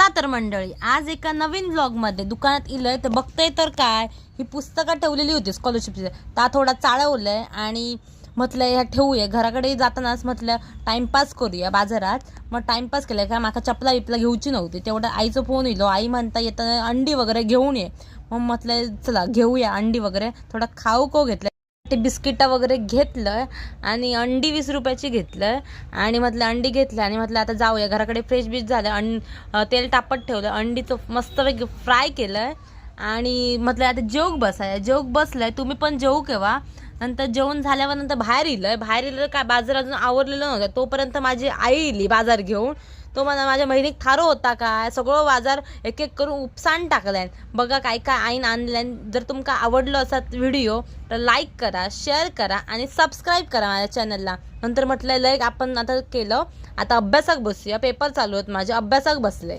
चला तर मंडळी, आज एका नवीन व्लॉगमध्ये दुकानात इलंय तर बघतंय तर काय ही पुस्तकं ठेवलेली होती स्कॉलरशिपची. ता थोडा चाळवलंय आणि म्हटलं ह्या ठेवूया घराकडे जातानाच. म्हटलं टाइमपास करूया बाजारात. मग टाइमपास केलाय का माका चपला बिपला घेऊची नव्हती. तेवढा आईचं फोन इलो, आई म्हणता येताना अंडी वगैरे घेऊन ये. मग म्हटलं चला घेऊया अंडी वगैरे. थोडा खाऊ को घेतलं, ते बिस्किटा वगैरे घेतलं आणि अंडी 20 रुपयाची घेतलं. आणि म्हटलं अंडी घेतलं आणि म्हटलं आता जाऊया घराकडे. फ्रेश बीच झालं, तेल तापत ठेवलं, अंडीचं मस्तपैकी फ्राय केलं आणि म्हटलं आता जेवूक बसलाय. तुम्ही पण जेवू केव्हा. नंतर जेवण झाल्यावर नंतर बाहेर इलं काय बाजार अजून आवरलेलं नव्हतं. तोपर्यंत माझी आई इली बाजार घेऊन. तो मला माझ्या बहिणीक थारो होता काय सगळं बाजार एक एक करून उपसान टाकलाय. बघा काय काय आईन आणलंय. जर तुमका आवडलं असा व्हिडिओ तर लाईक करा, शेअर करा आणि सबस्क्राईब करा माझ्या चॅनलला. नंतर म्हटलं लाईक आपण आता केलं, आता अभ्यासाक बसूया. पेपर चालू आहेत माझे, अभ्यासाक बसले.